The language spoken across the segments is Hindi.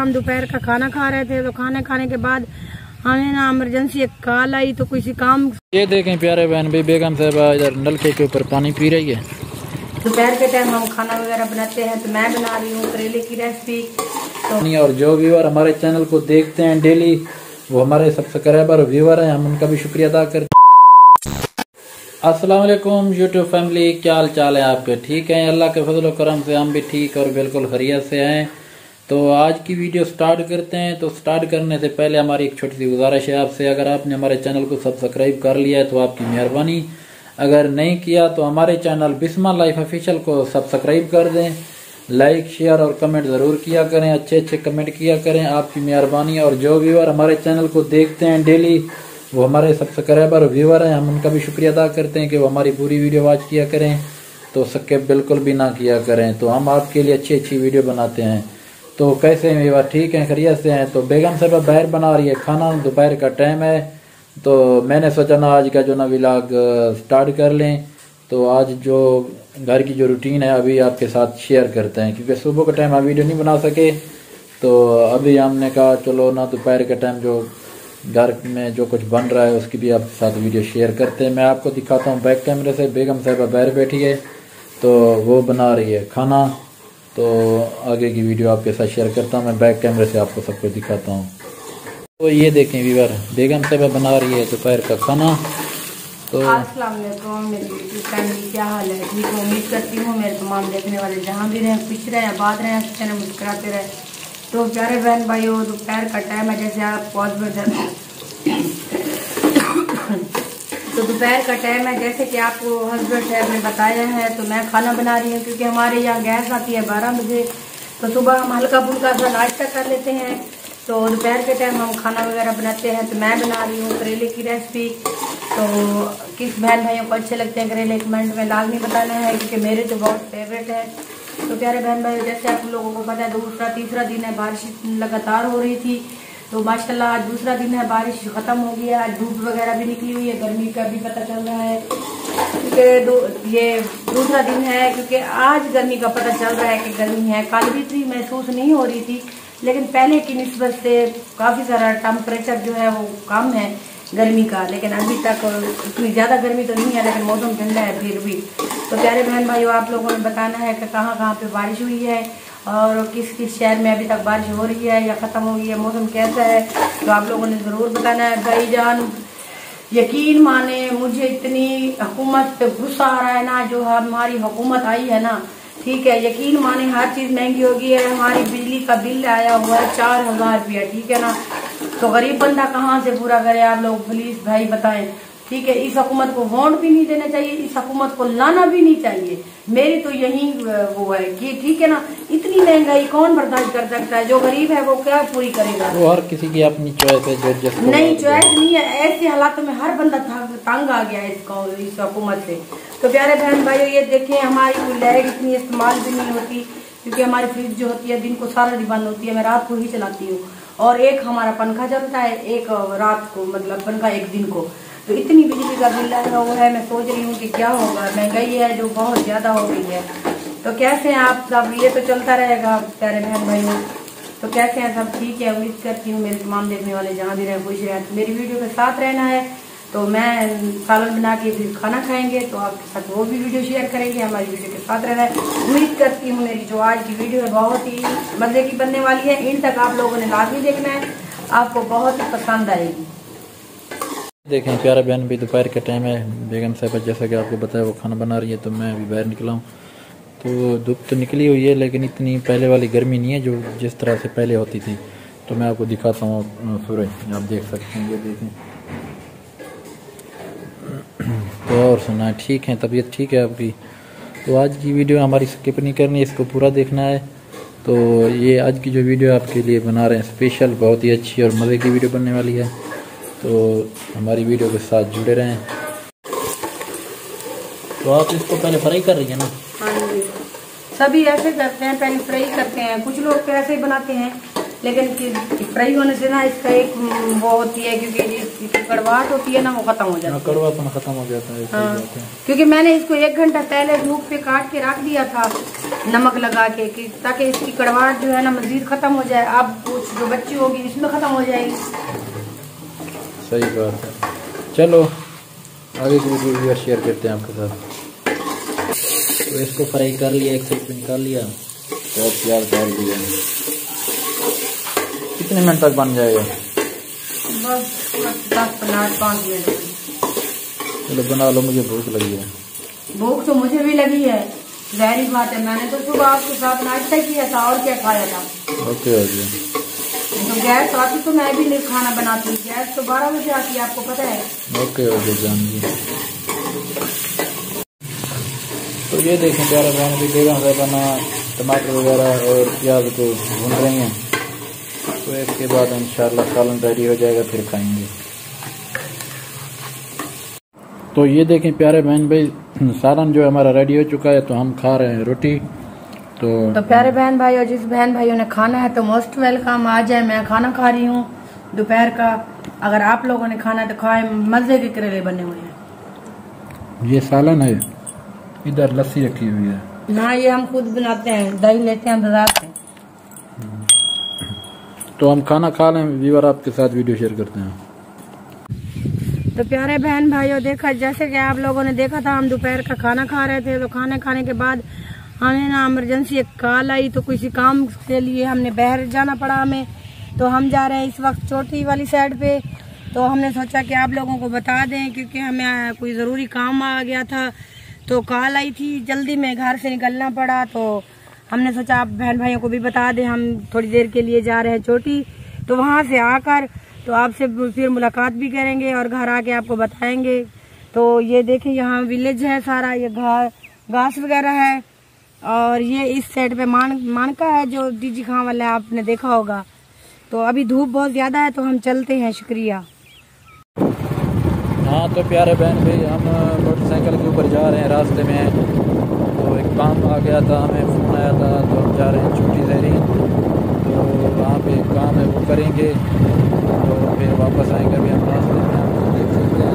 हम दोपहर का खाना खा रहे थे, तो खाना खाने के बाद हमें ना इमरजेंसी एक कॉल आई, तो किसी काम। ये देखें प्यारे बहन भाई, बेगम साहबा इधर नलके के ऊपर पानी पी रही है। दोपहर के टाइम हम खाना वगैरह बनाते हैं, तो मैं बना रही हूँ करेले की रेसिपी। तो और जो व्यूअर हमारे चैनल को देखते हैं डेली, वो हमारे सब्सक्राइबर और व्यूअर हैं, हम उनका भी शुक्रिया अदा करते हैं। अस्सलाम वालेकुम यूट्यूब फैमिली, क्या हाल चाल है आपके? ठीक है, अल्लाह के फजल करम से हम भी ठीक और बिल्कुल खैरियत से हैं। तो आज की वीडियो स्टार्ट करते हैं। तो स्टार्ट करने से पहले हमारी एक छोटी सी गुजारिश है आपसे, अगर आपने हमारे चैनल को सब्सक्राइब कर लिया है तो आपकी मेहरबानी, अगर नहीं किया तो हमारे चैनल बिस्मा लाइफ ऑफिशियल को सब्सक्राइब कर दें, लाइक शेयर और कमेंट ज़रूर किया करें, अच्छे अच्छे कमेंट किया करें, आपकी मेहरबानी। और जो व्यूअर हमारे चैनल को देखते हैं डेली, वो हमारे सब्सक्राइबर और व्यूअर हैं, हम उनका भी शुक्रिया अदा करते हैं कि वो हमारी पूरी वीडियो वॉच किया करें, तो स्किप बिल्कुल भी ना किया करें। तो हम आपके लिए अच्छी अच्छी वीडियो बनाते हैं। तो कैसे हैं व्यूअर? ठीक हैं, खैरियत से हैं? तो बेगम साहबा बाहर बना रही है खाना, दोपहर का टाइम है, तो मैंने सोचा ना आज का जो ना व्लॉग स्टार्ट कर लें। तो आज जो घर की जो रूटीन है अभी आपके साथ शेयर करते हैं, क्योंकि सुबह का टाइम हम वीडियो नहीं बना सके, तो अभी हमने कहा चलो ना दोपहर के टाइम जो घर में जो कुछ बन रहा है उसकी भी आपके साथ वीडियो शेयर करते हैं। मैं आपको दिखाता हूँ बैक कैमरे से, बेगम साहबा बाहर बैठी है, तो वो बना रही है खाना। तो आगे की वीडियो आपके साथ शेयर करता हूँ, मैं बैक कैमरे से आपको सब कुछ दिखाता हूँ। तो ये देखें व्यूअर, बेगम साहबा बना रही है दोपहर का खाना। तो अस्सलाम वालेकुम मेरी यूट्यूब फैमिली, क्या हाल है? ठीक है, उम्मीद करती हूँ मेरे तमाम देखने वाले जहाँ भी रहें, खुश रहें, आबाद रहें, अच्छे रहें, मुस्कुराते रहें। तो प्यारे बहन भाइयों, दोपहर का टाइम है, जैसे आप तो दोपहर का टाइम है, जैसे कि आपको हस्बैंड साहब ने बताया है, तो मैं खाना बना रही हूँ, क्योंकि हमारे यहाँ गैस आती है 12 बजे। तो सुबह हम हल्का फुल्का सा नाश्ता कर लेते हैं, तो दोपहर के टाइम हम खाना वगैरह बनाते हैं। तो मैं बना रही हूँ करेले की रेसिपी। तो किस बहन भाइयों को अच्छे लगते हैं करेले, कमेंट में लाजमी बताना है, क्योंकि मेरे तो बहुत फेवरेट है। तो प्यारे बहन भाई, जैसे आप लोगों को पता है, दूसरा तीसरा दिन है, बारिश लगातार हो रही थी, तो माशाल्लाह आज दूसरा दिन है, बारिश खत्म हो गया, आज धूप वगैरह भी निकली हुई है, गर्मी का भी पता चल रहा है, क्योंकि ये दूसरा दिन है, क्योंकि आज गर्मी का पता चल रहा है कि गर्मी है। कल भी इतनी महसूस नहीं हो रही थी, लेकिन पहले की निस्बत से काफ़ी सारा टेम्परेचर जो है वो कम है गर्मी का, लेकिन अभी तक इतनी ज़्यादा गर्मी तो नहीं है, लेकिन मौसम ठंडा है फिर भी। तो प्यारे बहन भाइयों, आप लोगों ने बताना है कि कहाँ कहाँ पे बारिश हुई है और किस किस शहर में अभी तक बारिश हो रही है या ख़त्म हो गई है, मौसम कैसा है, तो आप लोगों ने ज़रूर बताना है। भाईजान यकीन माने, मुझे इतनी हुकूमत पे गुस्सा आ रहा है ना, जो हमारी हुकूमत आई है ना, ठीक है, यकीन माने हर चीज़ महंगी हो गई है। हमारी बिजली का बिल आया हुआ है 4000 रुपया, ठीक है ना, तो गरीब बंदा कहाँ से पूरा करे? आप लोग प्लीज भाई बताएं, ठीक है। इस हुकूमत को वोट भी नहीं देना चाहिए, इस हुकूमत को लाना भी नहीं चाहिए, मेरी तो यही वो है कि ठीक है ना, इतनी महंगाई कौन बर्दाश्त कर सकता है? जो गरीब है वो क्या पूरी करेगा? वो हर किसी की अपनी चॉइस है, जो जिसको नहीं चॉइस नहीं है, ऐसे हालातों में हर बंदा तंग आ गया है इस हुकूमत से। तो प्यारे बहन भाइयों, ये देखें, हमारी कोई लाइट इतनी इस्तेमाल भी नहीं होती, क्योंकि हमारी फ्रिज जो होती है दिन को सारा दिन बंद होती है, मैं रात को ही चलाती हूँ, और एक हमारा पंखा चलता है, एक रात को, मतलब पंखा एक दिन को। तो इतनी बिजली का बिल आया हुआ है, मैं सोच रही हूँ कि क्या होगा, महंगाई है जो बहुत ज्यादा हो गई है। तो कैसे हैं आप सब? ये तो चलता रहेगा प्यारे बहन भाइयों। तो कैसे हैं सब? ठीक है, उम्मीद करती हूँ मेरे तमाम देखने वाले जहाँ भी रहे खुश रहे। मेरी वीडियो के साथ रहना है, तो मैं सालन बना के फिर खाना खाएंगे, तो आपके साथ वो भी वीडियो शेयर करेंगे, हमारी वीडियो के साथ रहना है। उम्मीद करती हूँ मेरी जो आज की वीडियो है बहुत ही मजे की बनने वाली है, इन तक आप लोगों ने लाजमी देखना है, आपको बहुत ही पसंद आएगी। देखें प्यारा बहन भी, दोपहर का टाइम है, बेगम साहबा जैसा कि आपको बताया वो खाना बना रही है, तो मैं अभी बाहर निकला हूँ। तो धूप तो निकली हुई है, लेकिन इतनी पहले वाली गर्मी नहीं है जो जिस तरह से पहले होती थी। तो मैं आपको दिखाता हूँ सूरज, आप देख सकते हैं, ये देखें। तो और सुना, ठीक है, तबीयत ठीक है आपकी? तो आज की वीडियो हमारी स्किप नहीं करनी, इसको पूरा देखना है। तो ये आज की जो वीडियो आपके लिए बना रहे हैं स्पेशल, बहुत ही अच्छी और मज़े की वीडियो बनने वाली है, तो हमारी वीडियो के साथ जुड़े रहें। तो आप इसको पहले फ्राई कर रही है ना? हाँ जी, सभी ऐसे करते हैं, पहले फ्राई करते हैं, कुछ लोग तो ऐसे ही बनाते हैं, लेकिन फ्राई होने से ना इसका एक वो होती है, क्योंकि इसकी कड़वाहट होती है ना, वो खत्म हो जाता है, कड़वापन खत्म हो जाता है। हाँ, क्योंकि मैंने इसको 1 घंटा पहले धूप पे काट के रख दिया था नमक लगा के, ताकि इसकी कड़वाहट जो है ना मजीद खत्म हो जाए। अब जो बच्ची होगी इसमें ख़त्म हो जाएगी। सही बात है। चलो आगे की वीडियो शेयर करते हैं आपके साथ। तो इसको फ्राई कर लिया, एक साइड पे निकाल लिया और प्याज डाल दिया। कितने मिनट तक बन जाएगा? बस 10-5 मिनट। चलो बना लो, मुझे भूख लगी है। भूख तो मुझे भी लगी है, ज़ाहिर बात है। मैंने तो सुबह आपके साथ नाश्ता किया था और क्या खाया था। ओके हो गया। तो गैस आती तो मैं भी नहीं खाना बनाती, गैस तो 12 बजे आती है, आपको पता है। ओके हो गया जान जी। तो ये देखें प्यारे बहन भी बेगम साहबाना टमाटर वगैरह और प्याज को भून रही हैं। तो इसके बाद इंशाल्लाह सालन रेडी हो जाएगा, फिर खाएंगे। तो ये देखें प्यारे बहन भाई, सालन जो हमारा रेडी हो चुका है, तो हम खा रहे हैं रोटी। तो प्यारे बहन भाई और जिस बहन भाइयों ने खाना है तो मोस्ट वेलकम, आ जाए। मैं खाना खा रही हूँ दोपहर का। अगर आप लोगों ने खाना है तो खाए, मजे के करेले बने हुए हैं। ये सालन है, इधर लस्सी रखी हुई है ना, ये हम खुद बनाते हैं, दही लेते हैं बाजार से। तो हम खाना खा लें, व्यूअर आपके साथ वीडियो शेयर करते हैं। तो प्यारे बहन भाइयों, देखा जैसे कि आप लोगों ने देखा था, हम दोपहर का खाना खा रहे थे। तो खाना खाने के बाद हमें ना इमरजेंसी एक कॉल आई, तो किसी काम के लिए हमने बाहर जाना पड़ा हमें। तो हम जा रहे हैं इस वक्त चोटी वाली साइड पे। तो हमने सोचा कि आप लोगों को बता दें, क्योंकि हमें कोई ज़रूरी काम आ गया था। तो कॉल आई थी, जल्दी में घर से निकलना पड़ा। तो हमने सोचा आप बहन भाइयों को भी बता दें, हम थोड़ी देर के लिए जा रहे हैं चोटी। तो वहाँ से आकर तो आपसे फिर मुलाकात भी करेंगे और घर आके आपको बताएंगे। तो ये देखें, यहाँ विलेज है सारा, ये घास वगैरह है। और ये इस साइड पे मानका है जो डीजी खां वाला आपने देखा होगा। तो अभी धूप बहुत ज़्यादा है, तो हम चलते हैं। शुक्रिया। हाँ तो प्यारे बहन भाई, हम मोटरसाइकिल के ऊपर जा रहे हैं, रास्ते में तो एक काम आ गया था, हमें फ़ोन आया था। तो हम जा रहे हैं छोटी जहरीन, तो वहाँ पे एक काम है वो करेंगे, तो फिर वापस आएंगे। अभी हम रास्ते में आपको देख सकते हैं।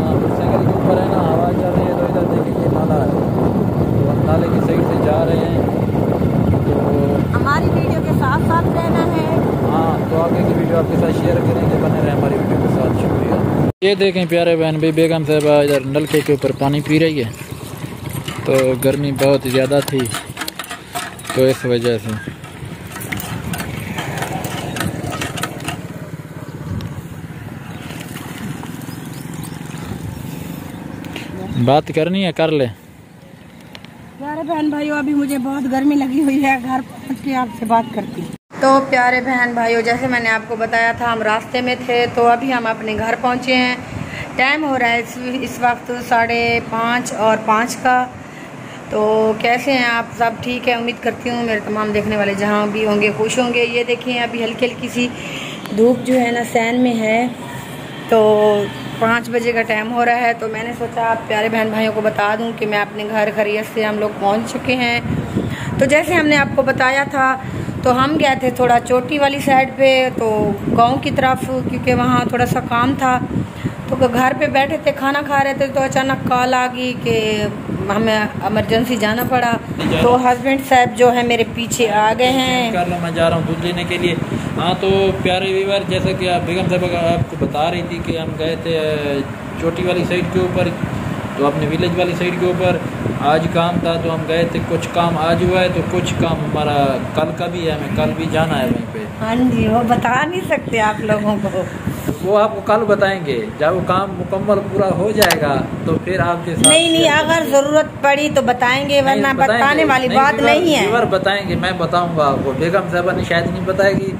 मोटरसाइकिल के ऊपर है ना, हवा चल रही है। तो इधर देखिए ये नाला है, तो हम नाले की साइड से जा रहे हैं। तो हमारी वीडियो के साथ साथ रहना है। हाँ, तो आगे की वीडियो आपके साथ शेयर करेंगे, बने रहे हमारी वीडियो के साथ। शुक्रिया। ये देखें प्यारे बहन भाई, बेगम साहबा इधर नलके के ऊपर पानी पी रही है। तो गर्मी बहुत ज़्यादा थी, तो इस वजह से बात करनी है, कर ले। प्यारे बहन भाइयों, अभी मुझे बहुत गर्मी लगी हुई है, घर पहुँच के आपसे बात करती हूँ। तो प्यारे बहन भाइयों, जैसे मैंने आपको बताया था, हम रास्ते में थे। तो अभी हम अपने घर पहुँचे हैं। टाइम हो रहा है इस वक्त 5:30 का। तो कैसे हैं आप सब? ठीक है, उम्मीद करती हूँ मेरे तमाम देखने वाले जहाँ भी होंगे खुश होंगे। ये देखिए, अभी हल्की हल्की सी धूप जो है ना सैन में है। तो 5 बजे का टाइम हो रहा है। तो मैंने सोचा आप प्यारे बहन भाइयों को बता दूं कि मैं अपने घर खैरियत से हम लोग पहुंच चुके हैं। तो जैसे हमने आपको बताया था, तो हम गए थे थोड़ा चोटी वाली साइड पे, तो गांव की तरफ, क्योंकि वहाँ थोड़ा सा काम था। तो घर पे बैठे थे, खाना खा रहे थे, तो अचानक कॉल आ गई कि हमें इमरजेंसी जाना पड़ा। तो हस्बैंड साहब जो है मेरे पीछे आ गए हैं। कर लो, मैं जा रहा हूँ दूध लेने के लिए। हाँ तो प्यारे व्यूअर, जैसा कि आप बेगम साहब आपको बता रही थी कि हम गए थे चोटी वाली साइड के ऊपर, तो अपने विलेज वाली साइड के ऊपर आज काम था। तो हम गए थे, कुछ काम आज हुआ है, तो कुछ काम हमारा कल का भी है, हमें कल भी जाना है वहीं पे। हाँ जी, वो बता नहीं सकते आप लोगों को, वो आपको कल बताएंगे। जब वो काम मुकम्मल पूरा हो जाएगा तो फिर आपके साथ नहीं, अगर जरूरत पड़ी तो बताएंगे, वरना बताने वाली बात नहीं है। बताएंगे, मैं बताऊंगा आपको। बेगम साहबा ने शायद नहीं बताएगी,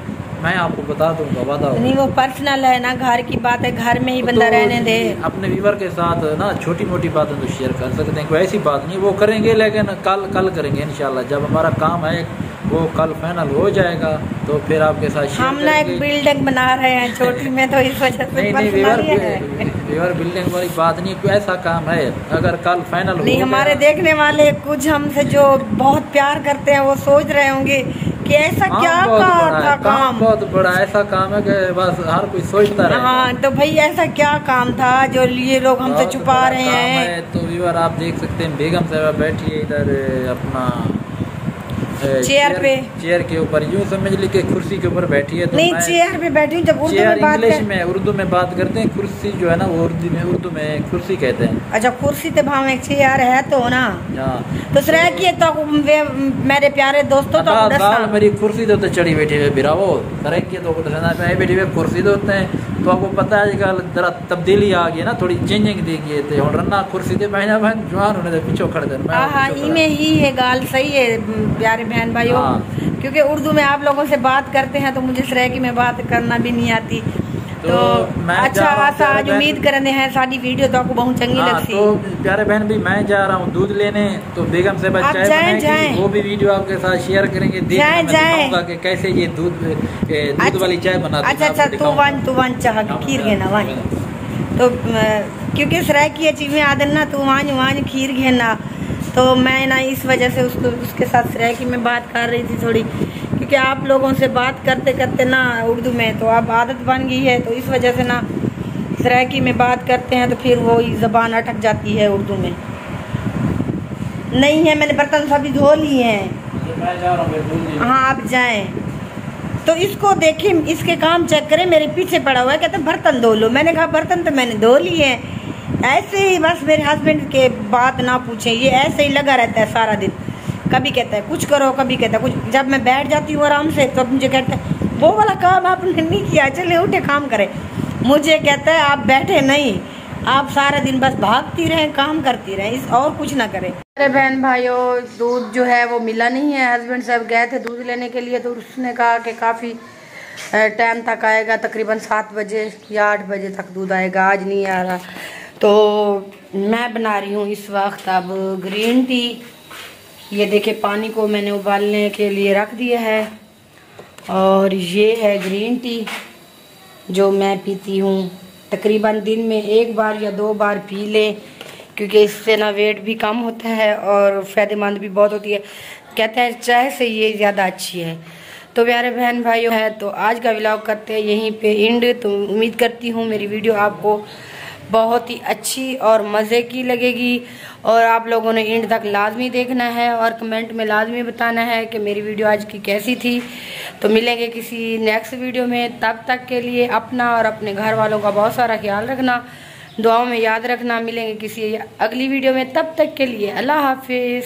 मैं आपको बता दूंगा, बता नहीं, वो पर्सनल है ना, घर की बात है, घर में ही बंदा रहने दे। अपने व्यूअर के साथ ना छोटी मोटी बातें तो शेयर कर सकते हैं, कोई ऐसी बात नहीं। वो करेंगे, लेकिन कल करेंगे इंशाल्लाह। जब हमारा काम है वो कल फाइनल हो जाएगा तो फिर आपके साथ शेयर हम ना एक बिल्डिंग बना रहे हैं छोटी में, तो इस वजह से नहीं, व्यूअर बिल्डिंग वाली बात नहीं, कोई ऐसा काम है अगर कल फाइनल नहीं। हमारे देखने वाले कुछ हमसे जो बहुत प्यार करते हैं, वो सोच रहे होंगे कि ऐसा क्या काम था? काम बहुत बड़ा ऐसा काम है कि बस हर कोई सोचता रहे। हाँ तो भाई ऐसा क्या काम था जो ये लोग हमसे छुपा रहे हैं? तो व्यूअर आप देख सकते हैं बेगम साहब बैठी है इधर अपना चेयर के ऊपर, यूँ समझ ली कि कुर्सी के ऊपर बैठी है। तो नहीं चेयर पे बैठी हूँ। जब उर्दू में बात इंग्लिश में उर्दू में बात करते हैं, कुर्सी जो है ना वो उर्दू में कुर्सी कहते हैं। अच्छा कुर्सी तो भाव एक चेयर है तो ना। तो सर की तो मेरे प्यारे दोस्तों तो मेरी कुर्सी तो चढ़ी बैठी है बिरावो सर की तो बैठी हुई कुर्सी तो होते हैं। तो आपको पता है आजकल जरा तब्दीली आ गई ना, थोड़ी चेंजिंग देखिए थे और रन्ना कुर्सी दे बहना बहन जवान होने दे पीछे खड़े थे। हाँ इनमें ही है गाल सही है प्यारे बहन भाइयों। क्योंकि उर्दू में आप लोगों से बात करते हैं तो मुझे सरायकी में बात करना भी नहीं आती। तो अच्छा आज उम्मीद करते हैं सारी वीडियो तो आपको बहुत चंगी लगती। तो प्यारे बहन भी मैं जा रहा हूँ दूध लेने, तो बेगम से चाय वो भी वीडियो आपके साथ शेयर करेंगे। देखूंगा कि कैसे ये दूध वाली चाय बनाते हैं। अच्छा तू वन चाह खीर घेना वन तो क्योंकि सरायकी चीजें आदन ना तू वान खीर घेना, तो मैं ना इस वजह से उसके साथ सरायकी में बात कर रही थी थोड़ी, क्योंकि आप लोगों से बात करते करते ना उर्दू में तो अब आदत बन गई है। तो इस वजह से ना सरायकी में बात करते हैं तो फिर वो ज़बान अटक जाती है उर्दू में। नहीं है मैंने बर्तन सभी धो लिए हैं। हाँ आप जाएं तो इसको देखें, इसके काम चेक करें। मेरे पीछे पड़ा हुआ है, कहते बर्तन धो लो। मैंने कहा बर्तन तो मैंने धो लिए हैं। ऐसे ही बस मेरे हस्बैंड के बात ना पूछें, ये ऐसे ही लगा रहता है सारा दिन। कभी कहता है कुछ करो, कभी कहता है कुछ। जब मैं बैठ जाती हूँ आराम से तो मुझे कहता है वो वाला काम आपने नहीं किया, चले उठे काम करें। मुझे कहता है आप बैठे नहीं, आप सारा दिन बस भागती रहें, काम करती रहें, इस और कुछ ना करें। अरे बहन भाइयों दूध जो है वो मिला नहीं है। हस्बैंड साहब गए थे दूध लेने के लिए, तो उसने कहा कि काफ़ी टाइम तक आएगा, तकरीबन 7 बजे या 8 बजे तक दूध आएगा, आज नहीं आ रहा। तो मैं बना रही हूँ इस वक्त अब ग्रीन टी। ये देखिए पानी को मैंने उबालने के लिए रख दिया है और ये है ग्रीन टी जो मैं पीती हूँ। तकरीबन दिन में 1 बार या 2 बार पी लें, क्योंकि इससे ना वेट भी कम होता है और फ़ायदेमंद भी बहुत होती है। कहते हैं चाय से ये ज़्यादा अच्छी है। तो प्यारे बहन भाइयों है तो आज का व्लॉग करते हैं यहीं पे एंड। तो उम्मीद करती हूँ मेरी वीडियो आपको बहुत ही अच्छी और मज़े की लगेगी और आप लोगों ने एंड तक लाजमी देखना है और कमेंट में लाजमी बताना है कि मेरी वीडियो आज की कैसी थी। तो मिलेंगे किसी नेक्स्ट वीडियो में, तब तक के लिए अपना और अपने घर वालों का बहुत सारा ख्याल रखना, दुआओं में याद रखना। मिलेंगे किसी अगली वीडियो में, तब तक के लिए अल्लाह हाफिज़।